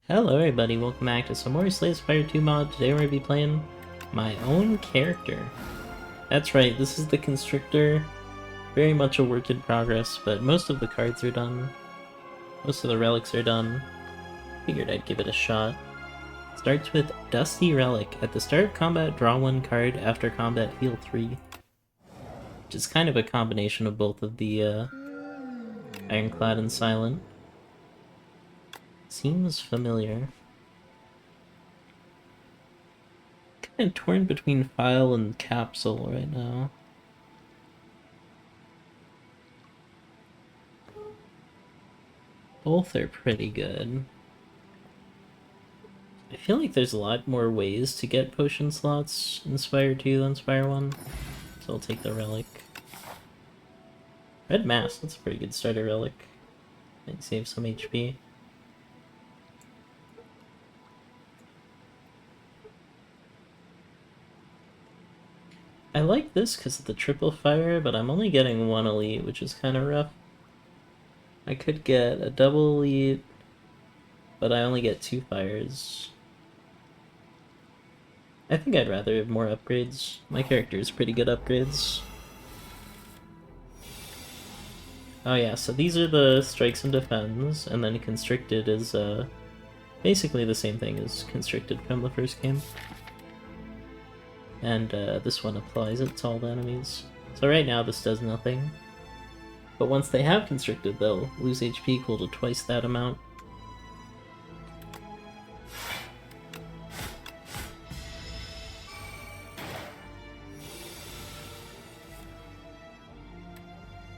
Hello everybody, welcome back to some more Slay Spire 2 mod. Today we're going to be playing my own character. That's right, this is the Constrictor. Very much a work in progress, but most of the cards are done. Most of the relics are done. Figured I'd give it a shot. Starts with Dusty Relic. At the start of combat, draw one card. After combat, heal 3. Which is kind of a combination of both of the Ironclad and Silent. Seems familiar. Kind of torn between File and Capsule right now. Both are pretty good. I feel like there's a lot more ways to get potion slots in Spire 2 than Spire 1, so I'll take the Relic. Red Mask, that's a pretty good starter relic. Might save some HP. I like this because of the triple fire, but I'm only getting one elite, which is kind of rough. I could get a double elite, but I only get 2 fires. I think I'd rather have more upgrades. My character is pretty good upgrades. Oh yeah, so these are the strikes and defends, and then Constricted is basically the same thing as Constricted from the first game. And this one applies it to all the enemies. So right now this does nothing. But once they have Constricted, they'll lose HP equal to twice that amount.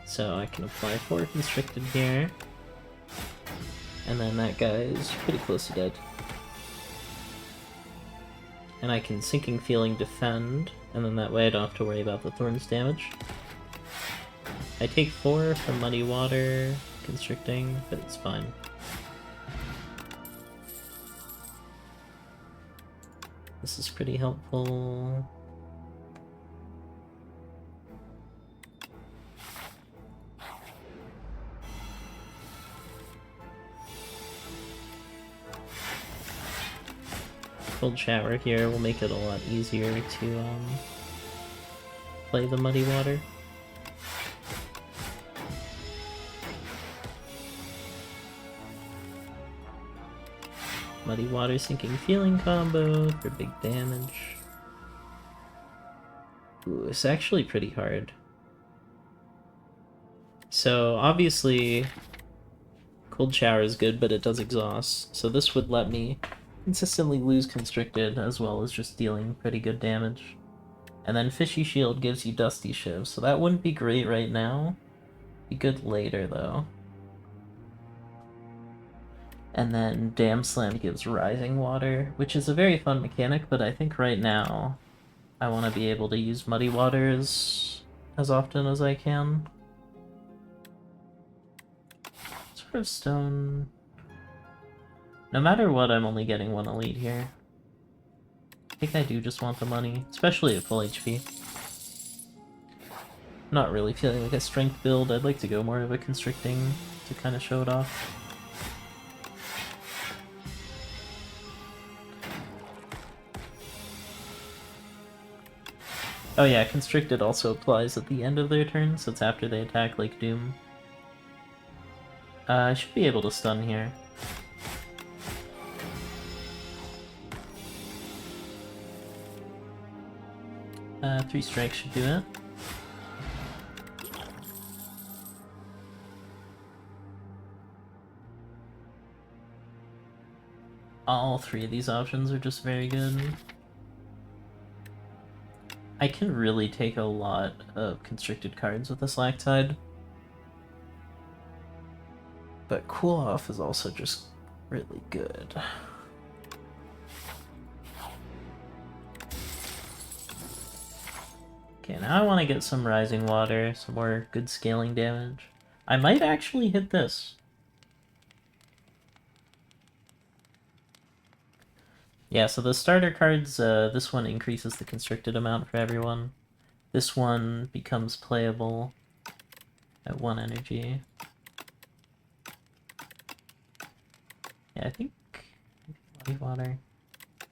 So I can apply 4 Constricted here. And then that guy is pretty close to dead. And I can Sinking Feeling defend, and then that way I don't have to worry about the Thorns damage. I take 4 from Muddy Water, Constricting, but it's fine. This is pretty helpful. Cold Shower here will make it a lot easier to play the Muddy Water. Muddy Water Sinking Feeling combo for big damage. Ooh, it's actually pretty hard. So obviously Cold Shower is good, but it does exhaust, so this would let me consistently lose Constricted as well as just dealing pretty good damage. And then Fishy Shield gives you Dusty Shiv, so that wouldn't be great right now. Be good later though. And then Dam Slam gives Rising Water, which is a very fun mechanic, but I think right now I want to be able to use Muddy Waters as often as I can. Sort of Stone. No matter what, I'm only getting 1 elite here. I think I do just want the money, especially at full HP. Not really feeling like a strength build. I'd like to go more of a constricting to kind of show it off. Oh yeah, Constricted also applies at the end of their turn, so it's after they attack like Doom. I should be able to stun here. 3 strikes should do it. All 3 of these options are just very good. I can really take a lot of constricted cards with this Lactide. But Cool Off is also just really good. Okay, now I want to get some Rising Water, some more good scaling damage. I might actually hit this. Yeah, so the starter cards, this one increases the constricted amount for everyone. This one becomes playable at 1 energy. Yeah, I think Muddy water.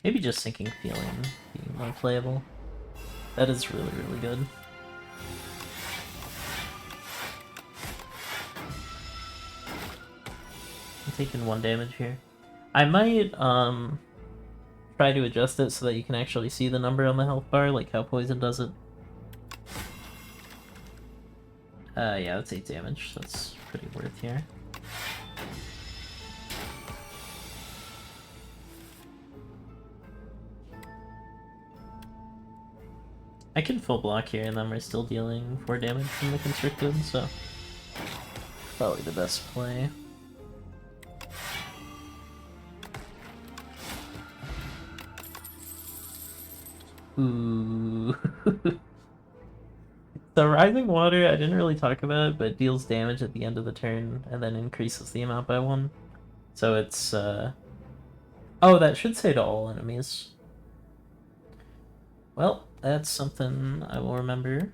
Maybe just sinking feeling being more playable. That is really, really good. I'm taking 1 damage here. I might try to adjust it so that you can actually see the number on the health bar, like how poison does it. Yeah, that's 8 damage. That's pretty worth here. I can full block here, and then we're still dealing 4 damage from the Constricted, so probably the best play. Ooh. So Rising Water, I didn't really talk about, but deals damage at the end of the turn, and then increases the amount by 1. So it's, oh, that should say to all enemies. Well, that's something I will remember.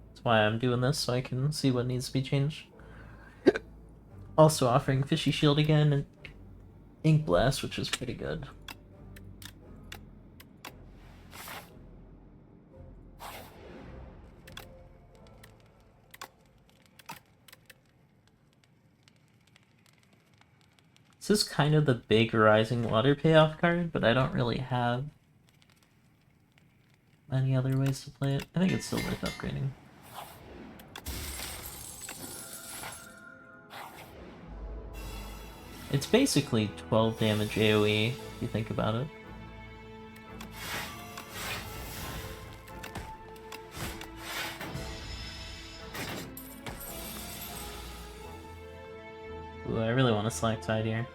That's why I'm doing this, so I can see what needs to be changed. Also offering Fishy Shield again, and Ink Blast, which is pretty good. This is kind of the big Rising Water payoff card, but I don't really have any other ways to play it. I think it's still worth upgrading. It's basically 12 damage AoE, if you think about it. Ooh, I really want a Slack Tide here.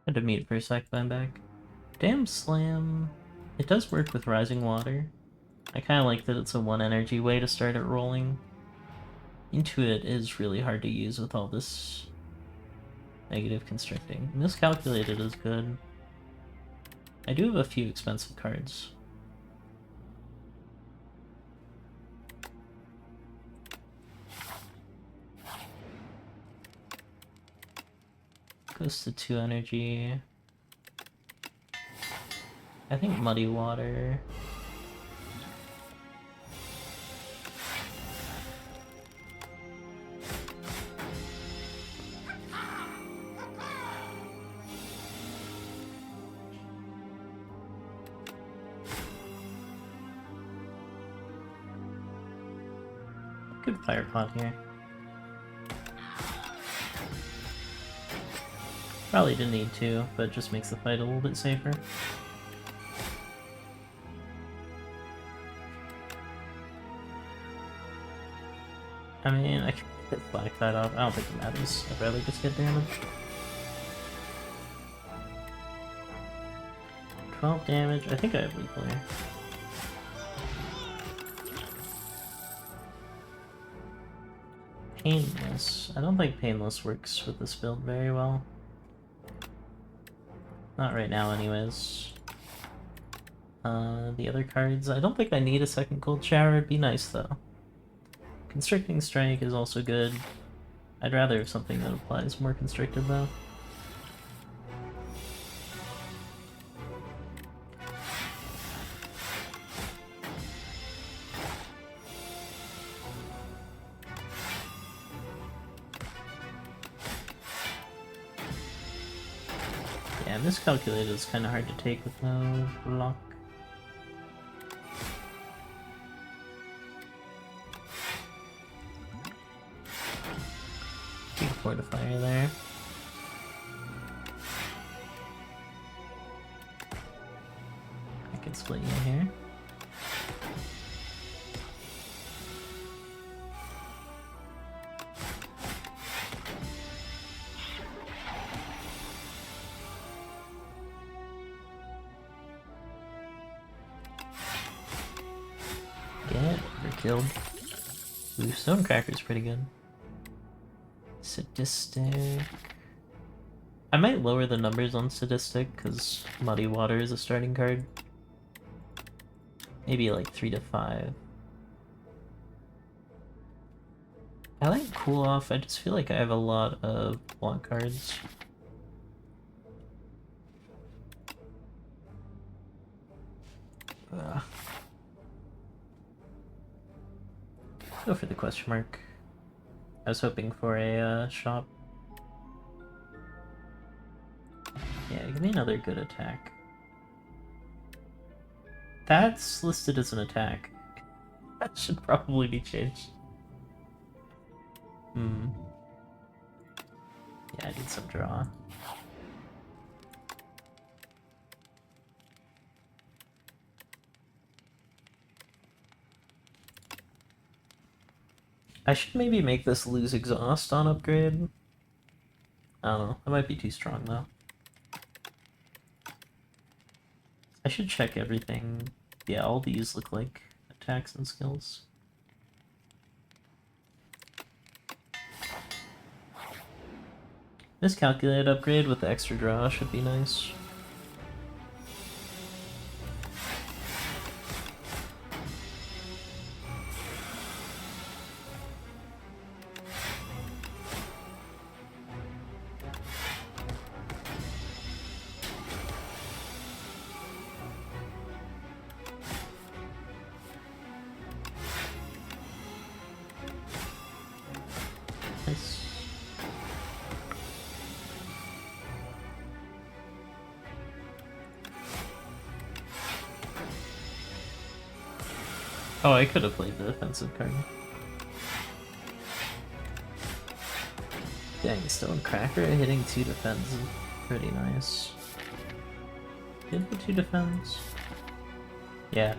Had to mute for a sec, but I'm back. Damn Slam. It does work with Rising Water. I kind of like that it's a 1 energy way to start it rolling. Intuit is really hard to use with all this negative constricting. Miscalculated is good. I do have a few expensive cards. Goes to 2 energy. I think Muddy Water. Good Fire Pot here. Probably didn't need to, but it just makes the fight a little bit safer. I mean, I can get Black Tide off. I don't think it matters. I'd rather just get damage. 12 damage. I think I have lethal here. Painless. I don't think Painless works with this build very well. Not right now, anyways. The other cards, I don't think I need a second Cold Shower. It'd be nice, though. Constricting Strike is also good. I'd rather have something that applies more Constricted, though. Yeah, Miscalculated is kind of hard to take with no block. Big Fortifier there. can split you here. Get killed. Ooh, Stone Cracker's pretty good. Sadistic. I might lower the numbers on Sadistic because Muddy Water is a starting card. Maybe like 3 to 5. I like Cool Off, I just feel like I have a lot of block cards. Go for the question mark. I was hoping for a shop. Yeah, give me another good attack. That's listed as an attack. That should probably be changed. Yeah, I need some draw. I should maybe make this lose exhaust on upgrade. I don't know, that might be too strong though. I should check everything. Yeah, all these look like attacks and skills. Miscalculated upgrade with the extra draw should be nice. Nice. Oh, I could have played the defensive card. Dang, Stone Cracker hitting 2 defense is pretty nice. Did the 2 defense? Yeah.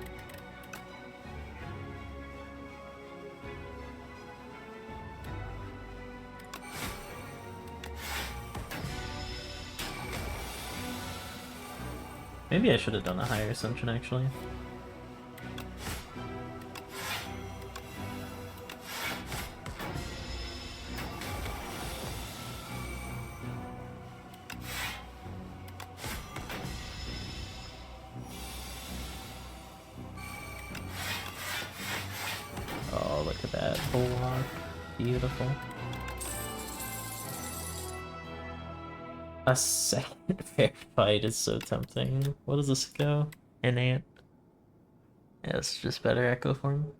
Maybe I should have done a higher assumption actually. Oh, look at that block. Beautiful. A second fair fight is so tempting. What does this go? Innate. Yeah, it's just better echo form.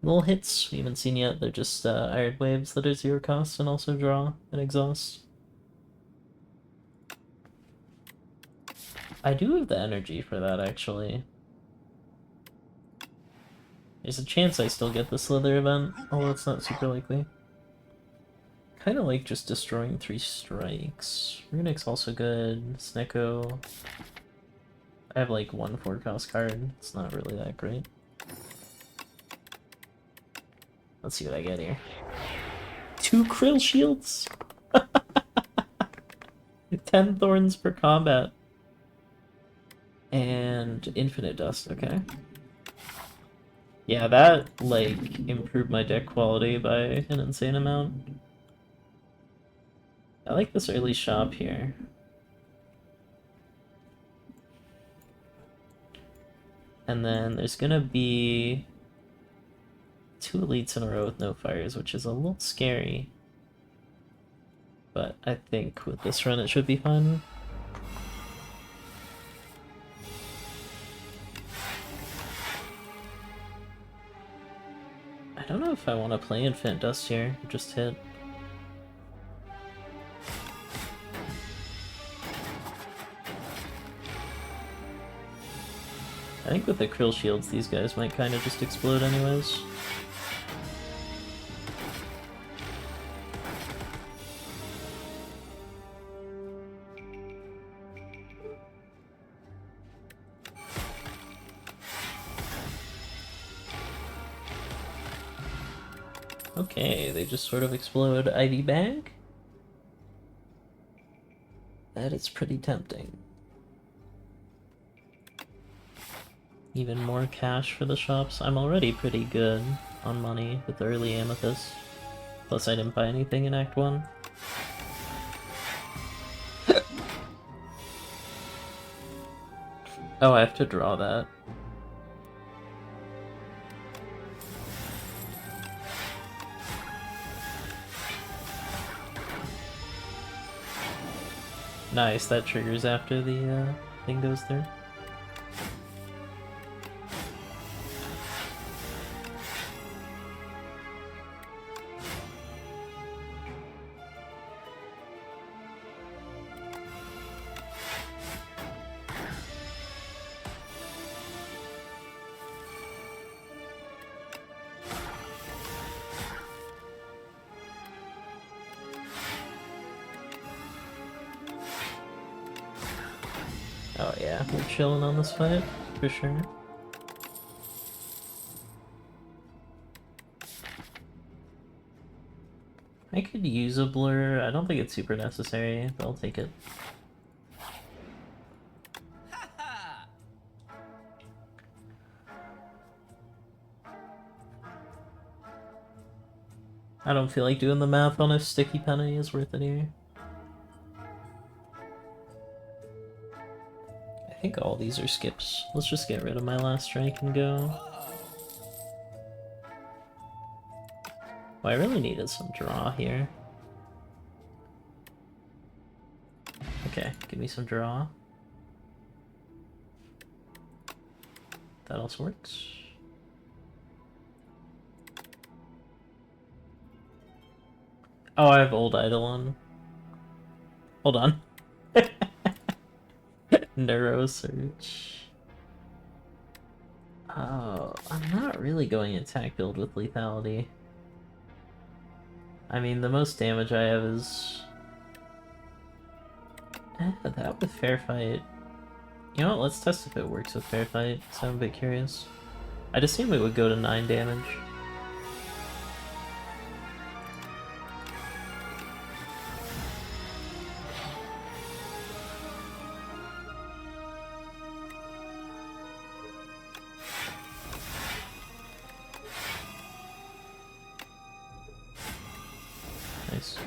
Little hits we haven't seen yet. They're just iron waves that are 0 cost and also draw and exhaust. I do have the energy for that actually. There's a chance I still get the Slither event, although it's not super likely. Kinda like just destroying 3 strikes. Runic's also good. Snecko. I have like 1 4-cost card. It's not really that great. Let's see what I get here. 2 Krill Shields! 10 Thorns per combat. And Infinite Dust, okay. Yeah, that, like, improved my deck quality by an insane amount. I like this early shop here. And then there's gonna be 2 elites in a row with no fires, which is a little scary. But I think with this run it should be fun. I don't know if I want to play Infinite Dust here, just hit. I think with the Krill Shields, these guys might kind of just explode anyways. Okay, they just sort of explode Ivy Bag. That is pretty tempting. Even more cash for the shops. I'm already pretty good on money with early Amethyst. Plus I didn't buy anything in Act 1. Oh, I have to draw that. Nice, that triggers after the thing goes through. Oh yeah, we're chilling on this fight, for sure. I could use a blur. I don't think it's super necessary, but I'll take it. I don't feel like doing the math on if Sticky Penny is worth it here. I think all these are skips. Let's just get rid of my last strike and go. Well, I really needed some draw here. Okay, give me some draw. That also works. Oh, I have Old Eidolon. Hold on. Neurosurge. Oh, I'm not really going attack build with lethality. I mean, the most damage I have is... that with Fair Fight. You know what, let's test if it works with Fair Fight, so I'm a bit curious. I'd assume it would go to 9 damage. Nice.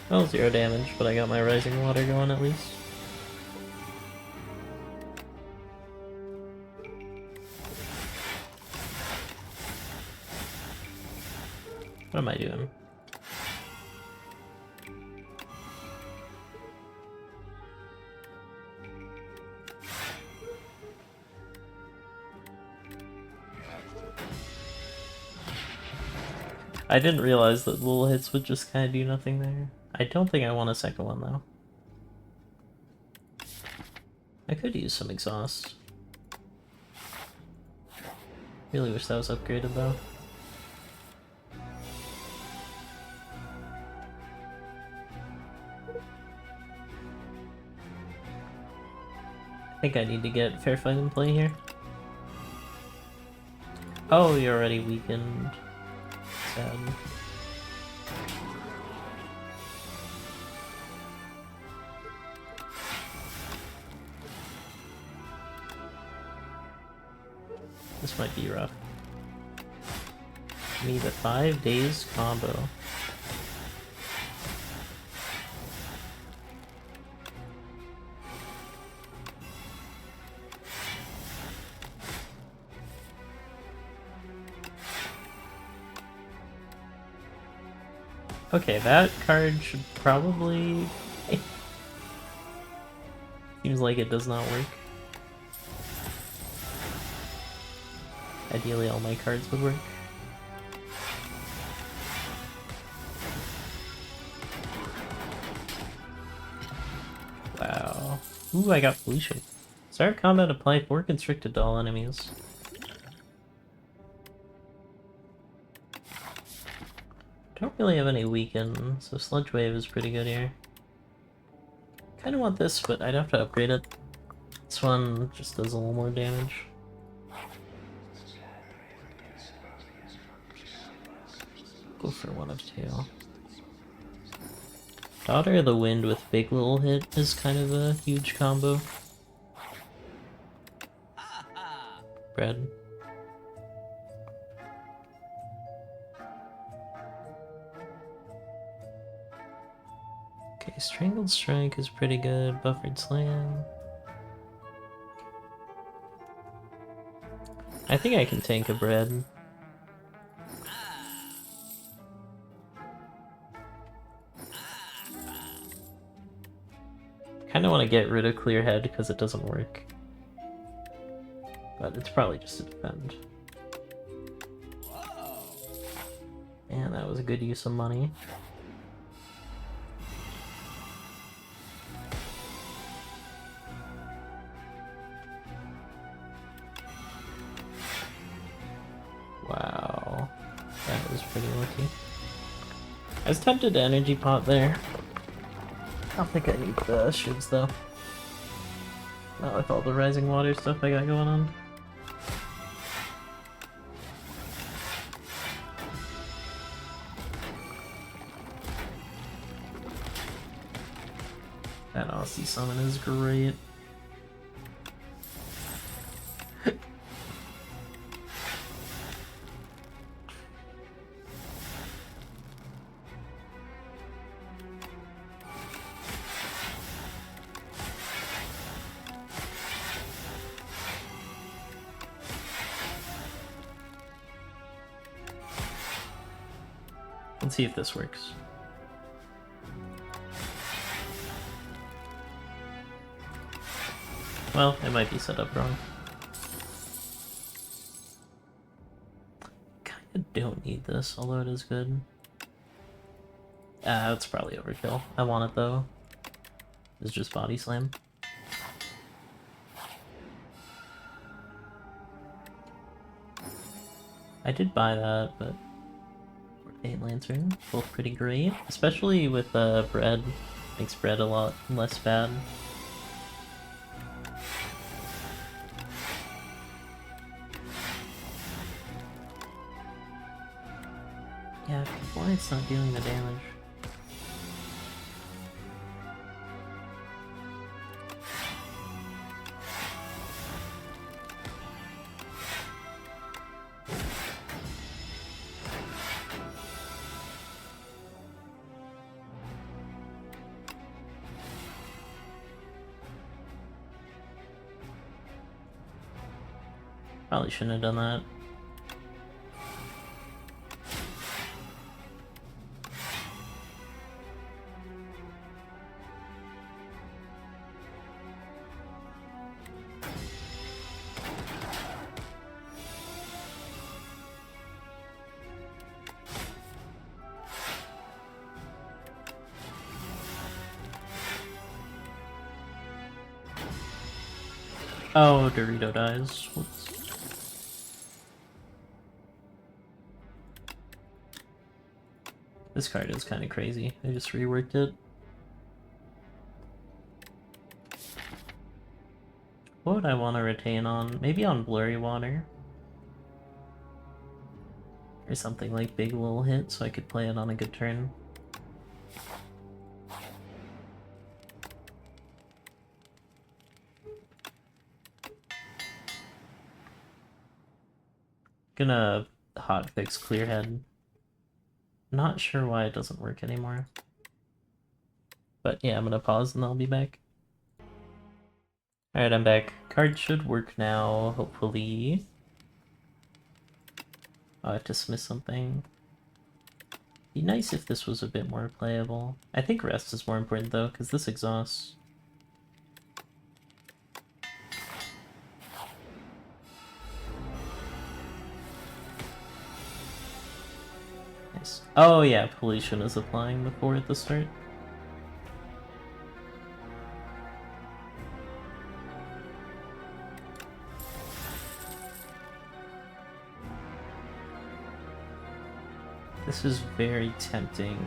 Well, 0 damage, but I got my Rising Water going at least. What am I doing? I didn't realize that little hits would just kind of do nothing there. I don't think I want a second one, though. I could use some exhaust. Really wish that was upgraded, though. I think I need to get Fair Fight in play here. Oh, you're already weakened. Sad. This might be rough. Need a 5 days combo. Okay, that card should probably... Seems like it does not work. Ideally all my cards would work. Wow. Ooh, I got Felicia. Start combat, apply 4 constricted to all enemies. Don't really have any weaken, so Sludge Wave is pretty good here. Kinda want this, but I'd have to upgrade it. This one just does a little more damage. Go for one of two. Daughter of the Wind with Big Little Hit is kind of a huge combo. Bread. Okay, Strangled Strike is pretty good. Buffered Slam. I think I can tank a bread. Kinda want to get rid of Clear Head because it doesn't work. But it's probably just to defend. And that was a good use of money. Wow, that was pretty lucky. I was tempted to Energy Pot there. I don't think I need the shivs though. Not with all the Rising Water stuff I got going on. That Aussie summon is great. Let's see if this works. Well, it might be set up wrong. Kinda don't need this, although it is good. Ah, it's probably overkill. I want it though. It's just Body Slam. I did buy that, but... Eight Lantern, both pretty great. Especially with bread. Makes bread a lot less bad. Yeah, why it's not dealing the damage? Probably shouldn't have done that. Oh, Dorito dies. Whoops. This card is kind of crazy. I just reworked it. What would I want to retain on? Maybe on Blurry Water. Or something like Big Little Hit so I could play it on a good turn. Gonna hotfix Clear Head. Not sure why it doesn't work anymore. But yeah, I'm gonna pause and I'll be back. Alright, I'm back. Card should work now, hopefully. Oh, I have to submit something. Be nice if this was a bit more playable. I think rest is more important though, because this exhausts. Nice. Oh yeah, pollution is applying before at the start. This is very tempting.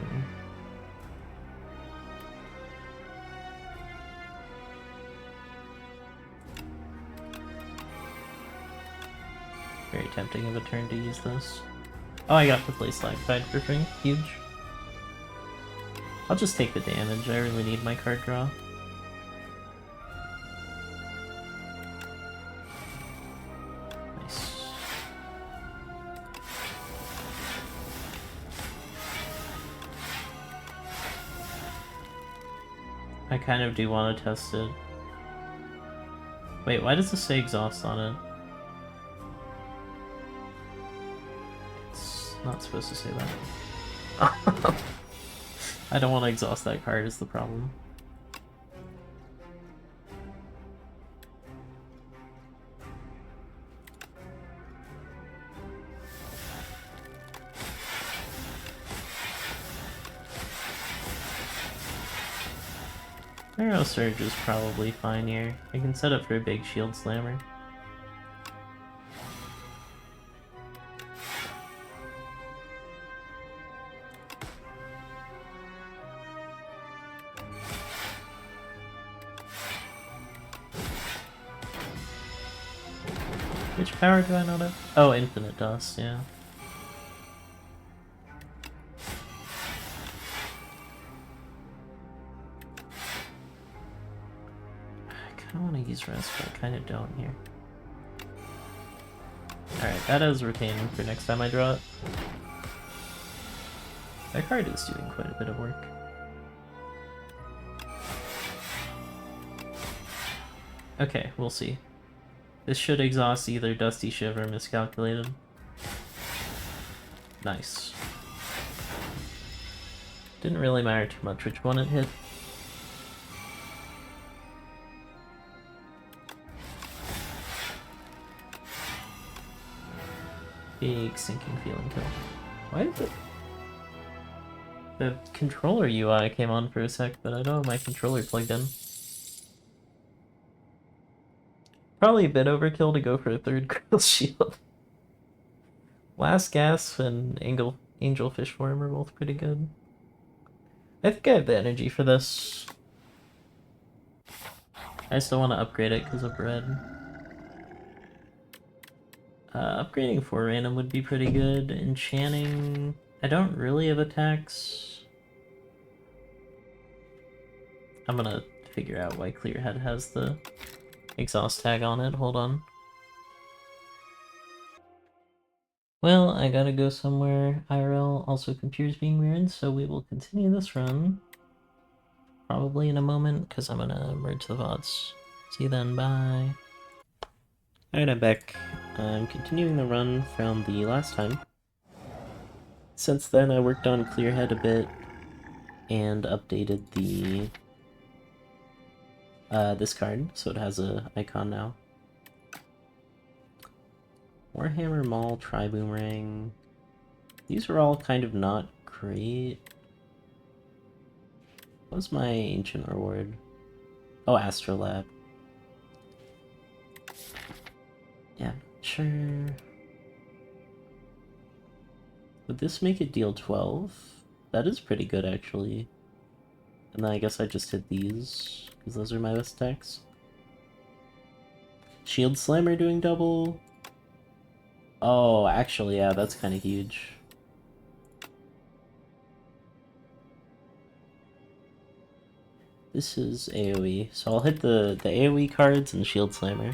Very tempting of a turn to use this. Oh, I got the place lag side for free. Huge. I'll just take the damage. I really need my card draw. Nice. I kind of do want to test it. Wait, why does this say exhaust on it? It's not supposed to say that. I don't want to exhaust that card is the problem. Arrow Surge is probably fine here. I can set up for a big Shield Slammer. Which power do I not have? Oh, Infinite Dust, yeah. I kinda wanna use Rest, but I kinda don't here. Alright, that is retaining for next time I draw it. That card is doing quite a bit of work. Okay, we'll see. This should exhaust either Dusty Shiver or Miscalculated. Nice. Didn't really matter too much which one it hit. Big sinking feeling kill. Why is it? The controller UI came on for a sec, but I don't have my controller plugged in. Probably a bit overkill to go for a third Grill Shield. Last Gasp and Angelfish Form are both pretty good. I think I have the energy for this. I still want to upgrade it because of red. Upgrading 4 random would be pretty good. Enchanting... I don't really have attacks. I'm gonna figure out why Clearhead has the exhaust tag on it. Hold on. Well, I gotta go somewhere IRL. Also, computer's being weird, so we will continue this run. Probably in a moment, because I'm gonna merge the VODs. See you then, bye. Alright, I'm back. I'm continuing the run from the last time. Since then, I worked on Clearhead a bit, and updated the this card, so it has a icon now. Warhammer Maul, Tri-Boomerang. These are all kind of not great. What was my ancient reward? Oh, Astrolab. Yeah, sure. Would this make it deal 12? That is pretty good, actually. And then I guess I just hit these, because those are my best attacks. Shield Slammer doing double. Oh, actually, yeah, that's kind of huge. This is AoE, so I'll hit the AoE cards and Shield Slammer.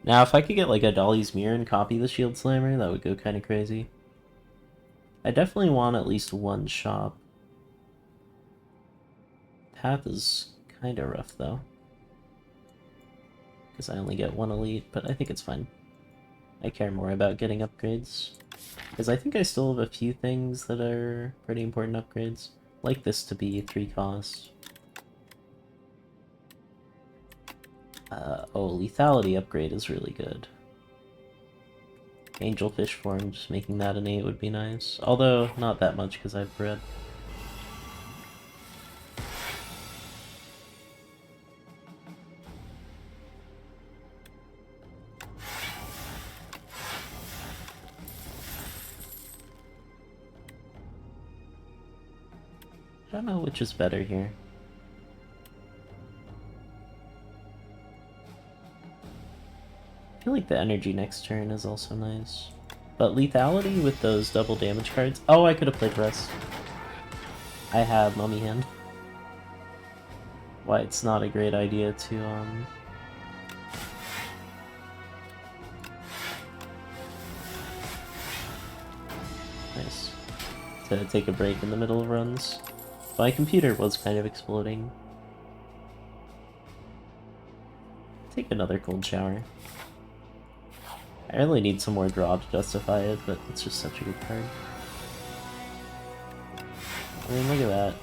Now, if I could get like a Dolly's Mirror and copy the Shield Slammer, that would go kind of crazy. I definitely want at least one shop. Path is kind of rough, though. Because I only get one elite, but I think it's fine. I care more about getting upgrades. Because I think I still have a few things that are pretty important upgrades. Like this to be 3 cost. Oh, lethality upgrade is really good. Angelfish form, just making that an 8 would be nice. Although, not that much because I have bread. I don't know which is better here. I feel like the energy next turn is also nice. But lethality with those double damage cards... Oh, I could have played rest. I have Mummy Hand. Why it's not a great idea to, Nice. To take a break in the middle of runs. My computer was kind of exploding. Take another cold shower. I really need some more draw to justify it, but it's just such a good card. I mean, look at that.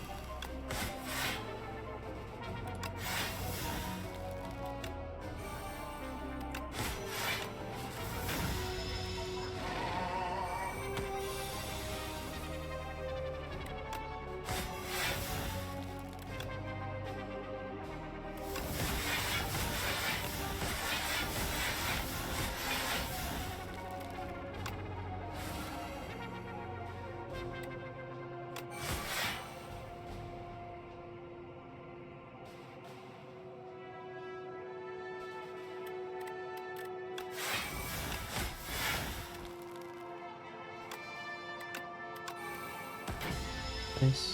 Nice.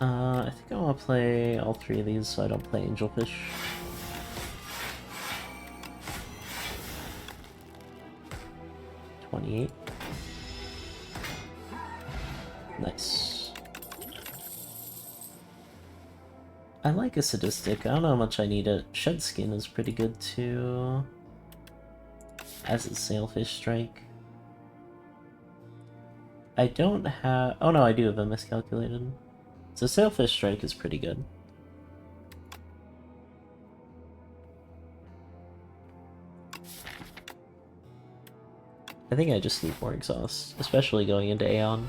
I think I want to play all 3 of these so I don't play Angelfish. $28. Nice. I like a Sadistic. I don't know how much I need it. Shed Skin is pretty good too. As a Sailfish Strike. I don't have... Oh no, I do have a Miscalculated. So Sailfish Strike is pretty good. I think I just need more exhaust, especially going into Aeon.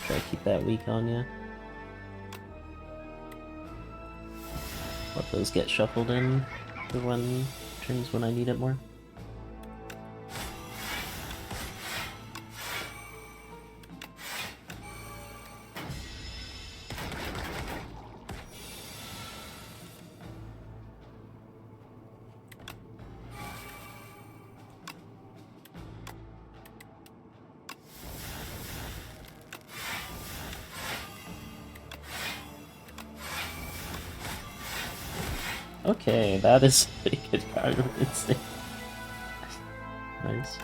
Try to keep that weak on you. Let those get shuffled in for when turns when I need it more. Okay, that is a pretty good card with Instinct. Nice.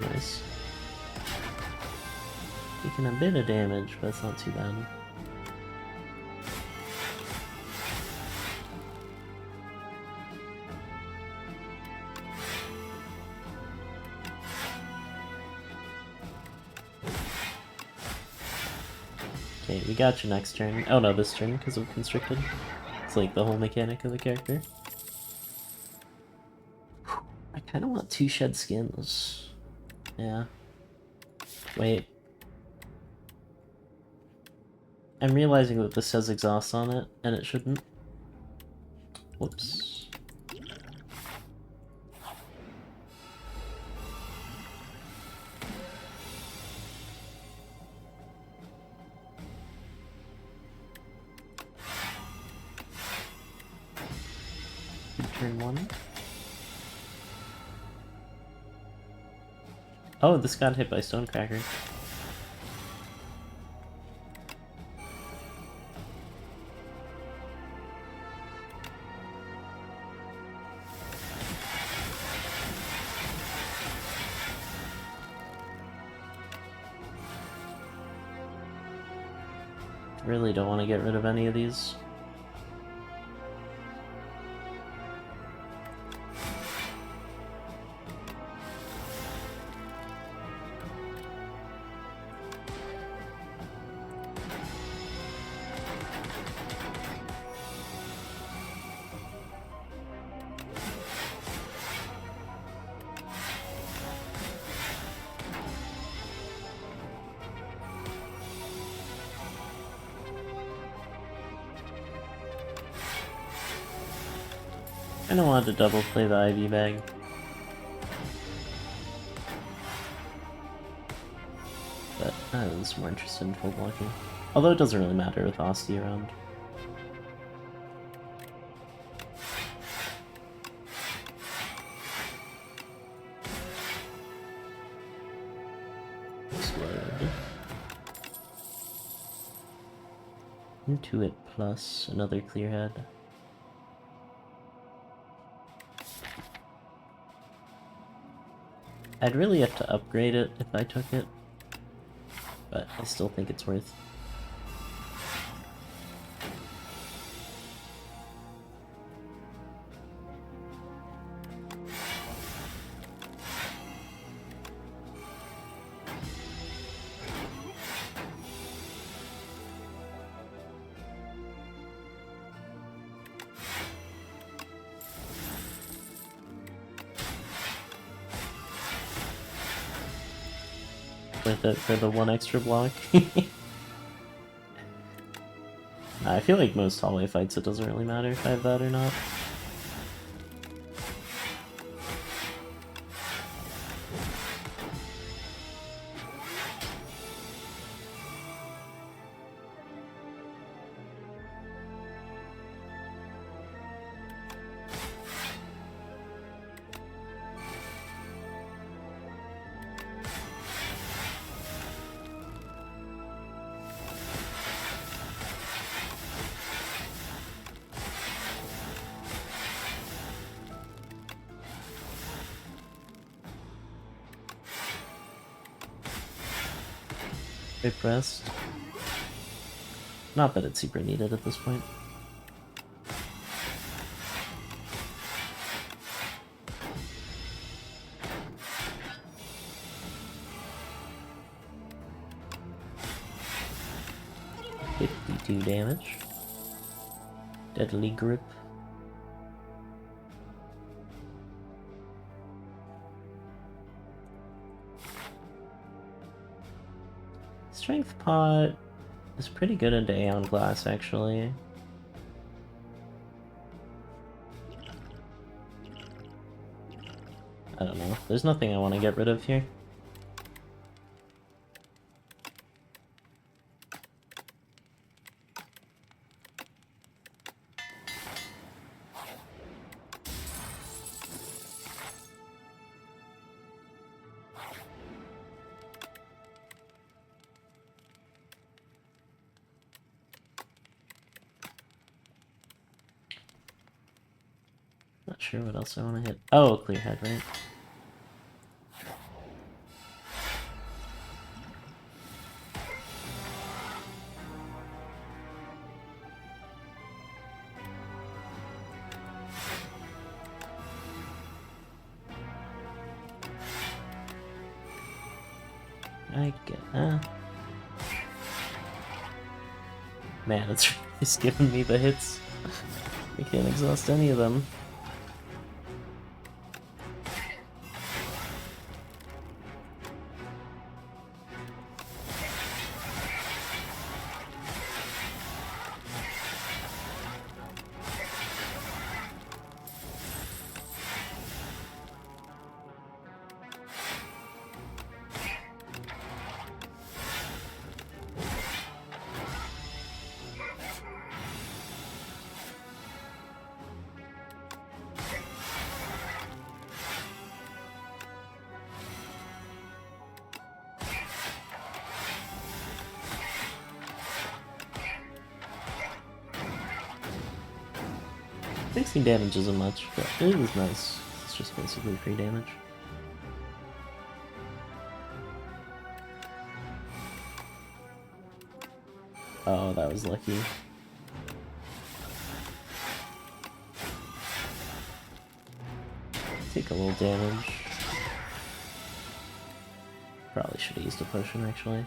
Nice. Taking a bit of damage, but it's not too bad. Okay, we got you next turn. Oh no, this turn, because of Constricted. It's like the whole mechanic of the character. I kind of want 2 Shed Skins. Yeah. Wait. I'm realizing that this has exhaust on it, and it shouldn't. Whoops. Turn 1. Oh, this got hit by Stonecracker. Really don't want to get rid of any of these. I don't want to double play the IV bag. But I was more interested in full blocking. Although it doesn't really matter with Osti around. Explode. Intuit plus another clear head. I'd really have to upgrade it if I took it, but I still think it's worth. Worth it for the one extra block. I feel like most hallway fights it doesn't really matter if I have that or not. Pressed. Not that it's super needed at this point. $52 damage. Deadly grip. Strength pot is pretty good into Aeon Glass, actually. I don't know. There's nothing I want to get rid of here. Not sure what else I want to hit. Oh, clear head, right? I get Man, it's giving me the hits. I can't exhaust any of them. 16 damage isn't much, but it is nice. It's just basically free damage. Oh, that was lucky. Take a little damage. Probably should have used a potion, actually.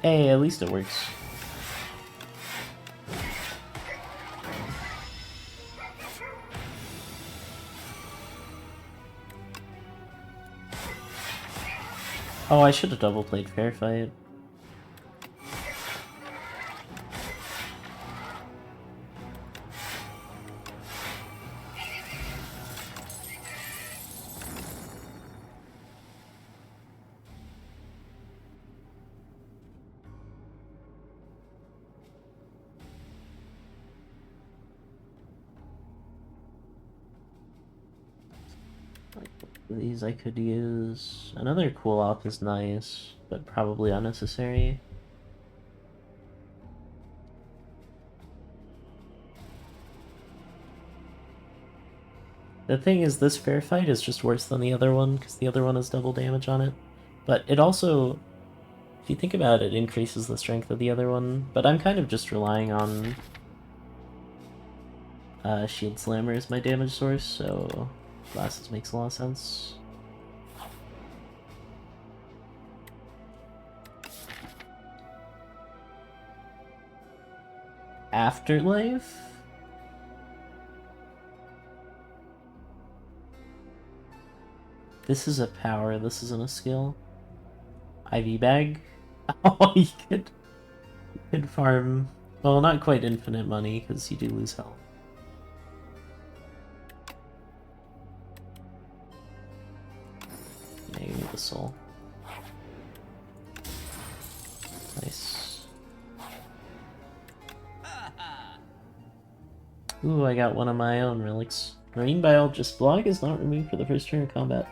Hey, at least it works. Oh, I should have double played Fair Fight. These I could use. Another cool op is nice, but probably unnecessary. The thing is, this fair fight is just worse than the other one, because the other one has double damage on it. But it also, if you think about it, increases the strength of the other one. But I'm kind of just relying on Shield Slammer as my damage source, so glasses makes a lot of sense. Afterlife? This is a power, this isn't a skill. IV bag? Oh, you could farm, well, not quite infinite money, because you do lose health. Yeah, you need the soul. Nice. Ooh, I got one of my own relics. Marine Biologist block is not removed for the first turn of combat.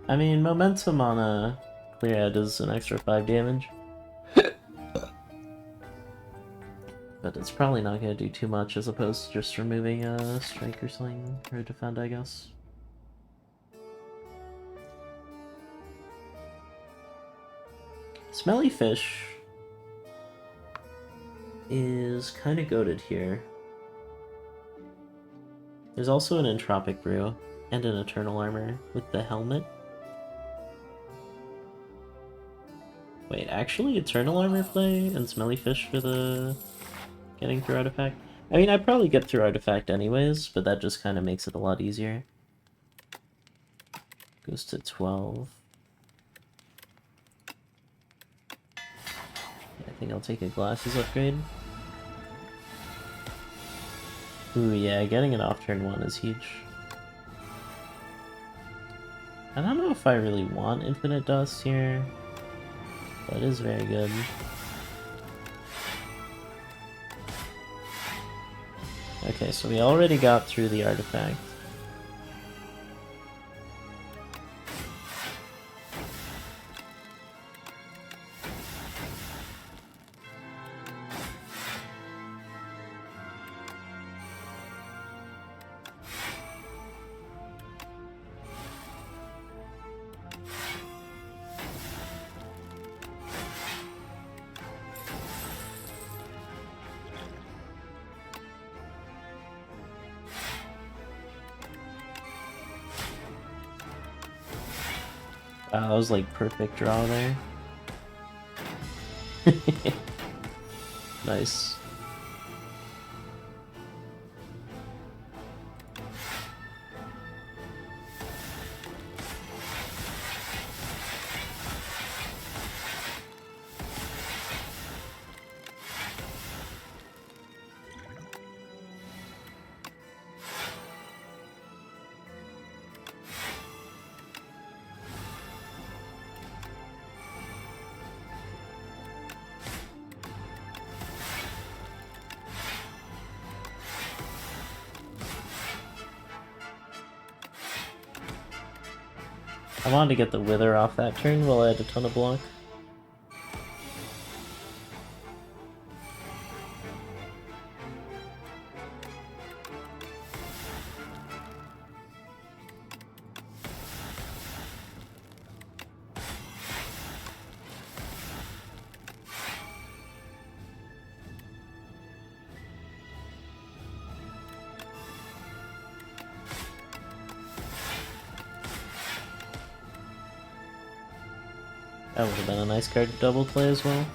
I mean, momentum on a clear head is an extra 5 damage. But it's probably not going to do too much as opposed to just removing a strike or something, or defend, I guess. Smelly Fish is kind of goated here. There's also an Entropic Brew and an Eternal Armor with the helmet. Wait, actually Eternal Armor play and Smelly Fish for the getting through Artifact? I mean, I'd probably get through Artifact anyways, but that just kind of makes it a lot easier. Goes to 12. I think I'll take a Glasses upgrade. Ooh, yeah, getting it off turn 1 is huge. I don't know if I really want Infinite Dust here, but it is very good. Okay, so we already got through the artifact. Wow, that was like perfect draw there. Nice. I wanted to get the Wither off that turn while I had a ton of block. That would have been a nice card to double play as well.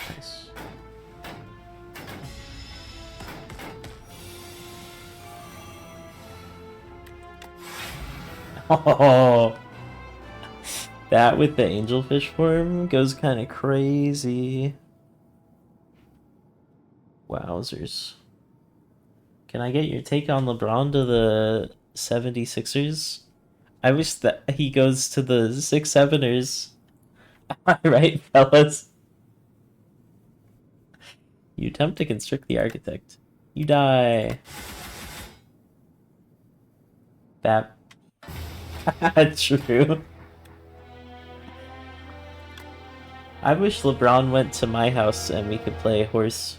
Nice. Oh, that with the angelfish form goes kind of crazy. Wowzers. Can I get your take on LeBron to the 76ers? I wish that he goes to the 6-7ers. Am I right, fellas? You attempt to constrict the architect. You die. That. True. I wish LeBron went to my house and we could play horse.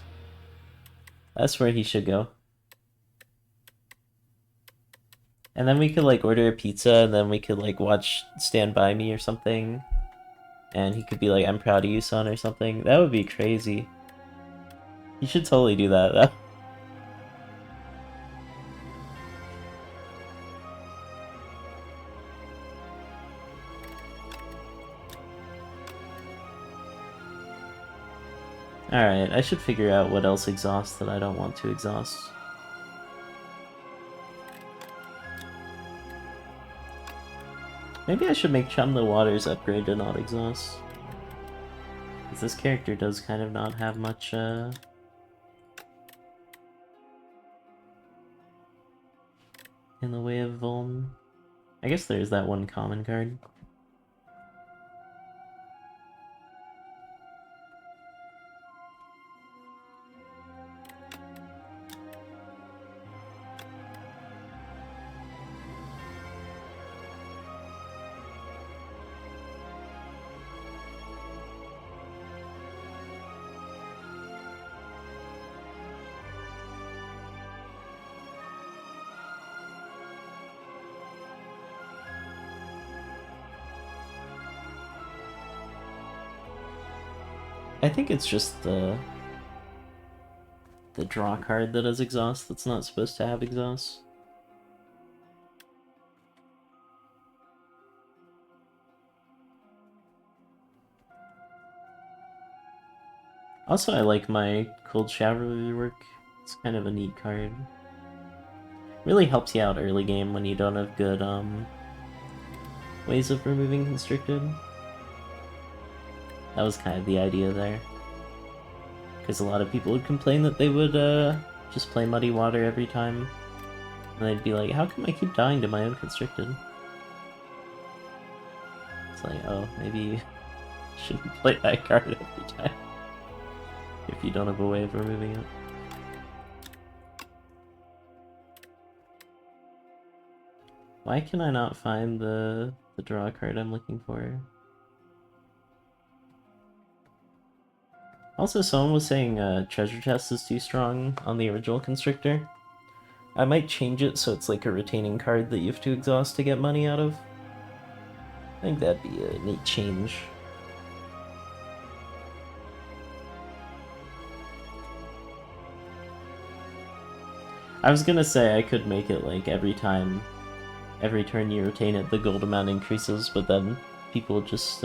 That's where he should go. And then we could like order a pizza and then we could like watch Stand By Me or something. And he could be like, I'm proud of you, son, or something. That would be crazy. You should totally do that, though. Alright, I should figure out what else exhausts that I don't want to exhaust. Maybe I should make Chum the Waters upgrade to not exhaust. Because this character does kind of not have much, in the way of Vuln. I guess there's that one common card. I think it's just the draw card that has exhaust that's not supposed to have exhaust. Also, I like my Cold Shower rework. It's kind of a neat card. Really helps you out early game when you don't have good ways of removing Constricted. That was kind of the idea there. Because a lot of people would complain that they would just play Muddy Water every time. And they'd be like, how come I keep dying to my own Constricted? It's like, oh, maybe you shouldn't play that card every time. If you don't have a way of removing it. Why can I not find the draw card I'm looking for? Also, someone was saying Treasure Chest is too strong on the original Constrictor. I might change it so it's like a retaining card that you have to exhaust to get money out of. I think that'd be a neat change. I was gonna say I could make it like every turn you retain it, the gold amount increases, but then people just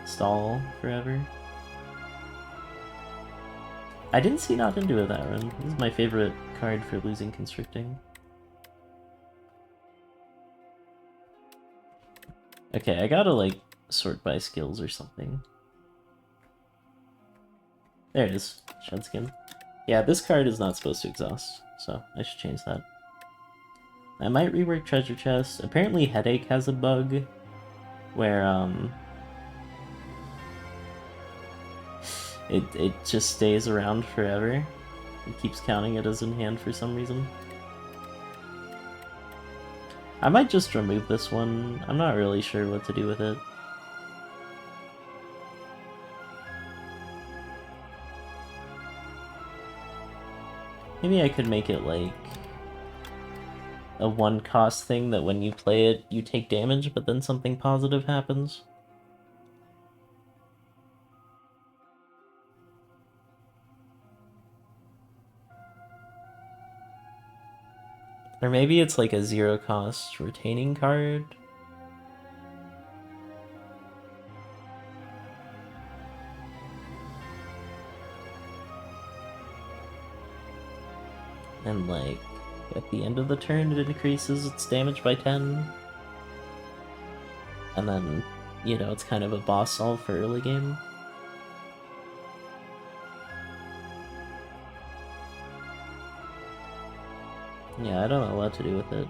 stall forever. I didn't see Not Into It that run. This is my favorite card for losing Constricting. Okay, I gotta like sort by skills or something. There it is. Shed skin. Yeah, this card is not supposed to exhaust, so I should change that. I might rework Treasure Chest. Apparently Headache has a bug where it just stays around forever. It keeps counting it as in hand for some reason. I might just remove this one. I'm not really sure what to do with it. Maybe I could make it like a one-cost thing that when you play it, you take damage, but then something positive happens. Or maybe it's like a zero-cost retaining card. And like, at the end of the turn it increases its damage by 10. And then, you know, it's kind of a boss solve for early game. Yeah, I don't know what to do with it.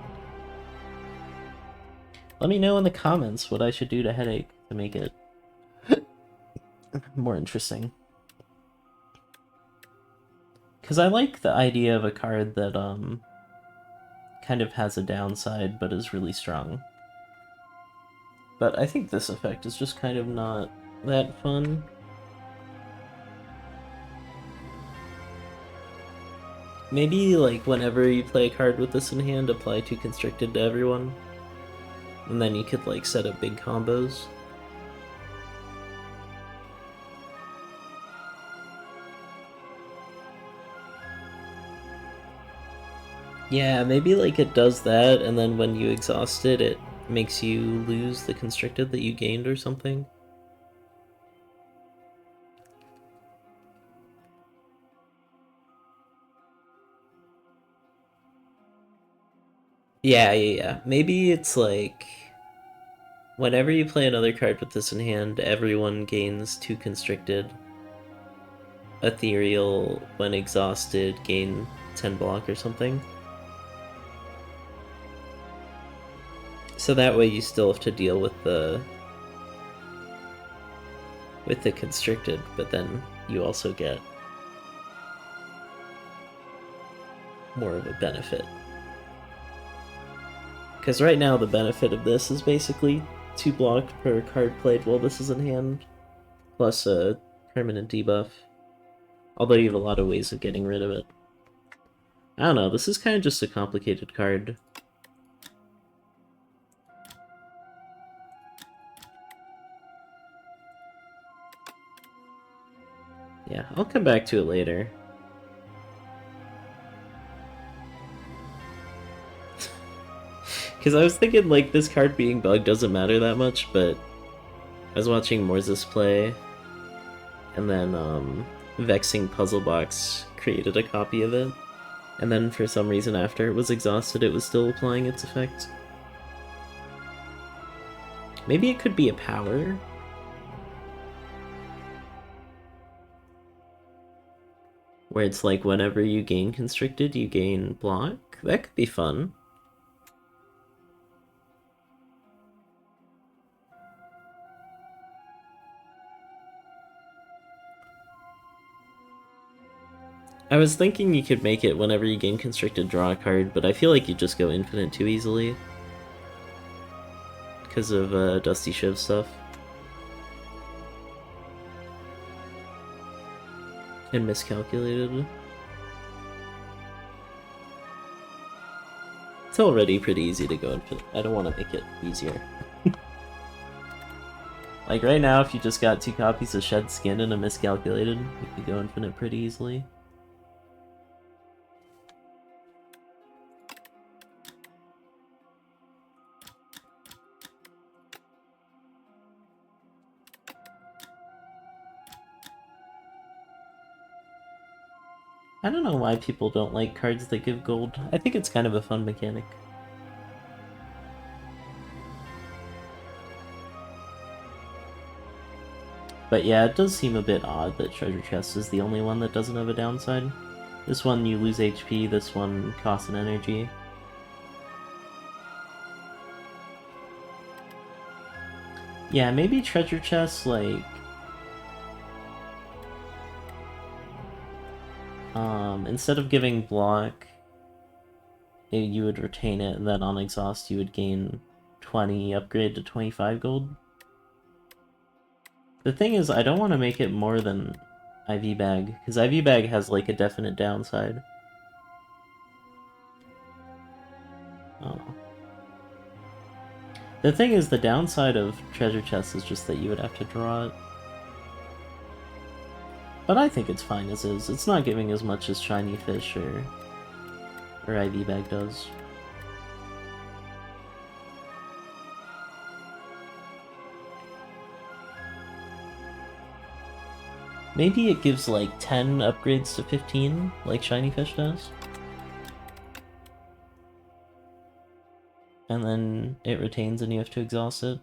Let me know in the comments what I should do to Headache to make it more interesting. Because I like the idea of a card that kind of has a downside but is really strong. But I think this effect is just kind of not that fun. Maybe, like, whenever you play a card with this in hand, apply 2 Constricted to everyone. And then you could, like, set up big combos. Yeah, maybe, like, it does that, and then when you exhaust it, it makes you lose the Constricted that you gained or something. Yeah. Maybe it's like, whenever you play another card with this in hand, everyone gains 2 Constricted. Ethereal, when exhausted, gain 10 block or something. So that way you still have to deal with the Constricted, but then you also get more of a benefit. Because right now the benefit of this is basically 2 block per card played while this is in hand, plus a permanent debuff. Although you have a lot of ways of getting rid of it. I don't know, this is kind of just a complicated card. Yeah, I'll come back to it later. Because I was thinking, like, this card being bugged doesn't matter that much, but I was watching Morzis play, and then, Vexing Puzzle Box created a copy of it, and then for some reason after it was exhausted, it was still applying its effect. Maybe it could be a power? Where it's like, whenever you gain Constricted, you gain block? That could be fun. I was thinking you could make it whenever you gain Constricted, draw a card, but I feel like you just go infinite too easily. Because of Dusty Shiv stuff. And miscalculated. It's already pretty easy to go infinite. I don't want to make it easier. Like right now, if you just got 2 copies of Shed Skin and a miscalculated, you could go infinite pretty easily. I don't know why people don't like cards that give gold. I think it's kind of a fun mechanic. But yeah, it does seem a bit odd that Treasure Chest is the only one that doesn't have a downside. This one you lose HP, this one costs an energy. Yeah, maybe Treasure Chest, like... instead of giving block, you would retain it, and then on exhaust you would gain 20, upgrade to 25 gold. The thing is, I don't want to make it more than IV Bag, because IV Bag has like a definite downside. Oh. The thing is, the downside of Treasure Chest is just that you would have to draw it. But I think it's fine as is. It's not giving as much as Shiny Fish or IV Bag does. Maybe it gives like 10 upgrades to 15, like Shiny Fish does. And then it retains and you have to exhaust it.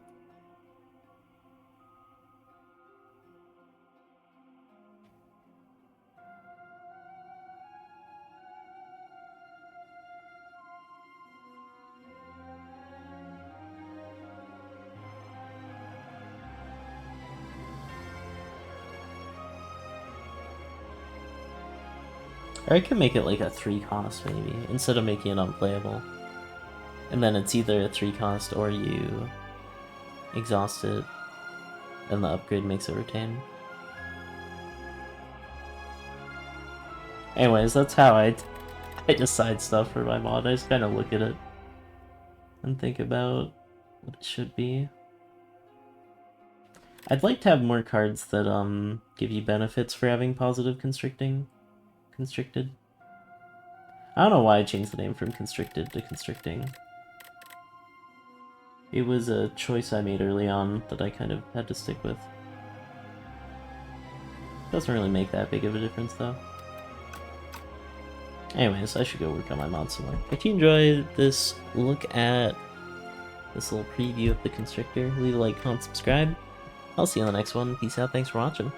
Or I could make it like a 3 cost maybe, instead of making it unplayable. And then it's either a 3 cost or you exhaust it, and the upgrade makes it retain. Anyways, that's how I decide stuff for my mod. I just kind of look at it and think about what it should be. I'd like to have more cards that give you benefits for having positive constricted. I don't know why I changed the name from constricted to constricting. It was a choice I made early on that I kind of had to stick with. Doesn't really make that big of a difference though. Anyways, I should go work on my mod some more. If you enjoyed this look at this little preview of the Constrictor, leave a like, comment, subscribe. I'll see you on the next one. Peace out, thanks for watching.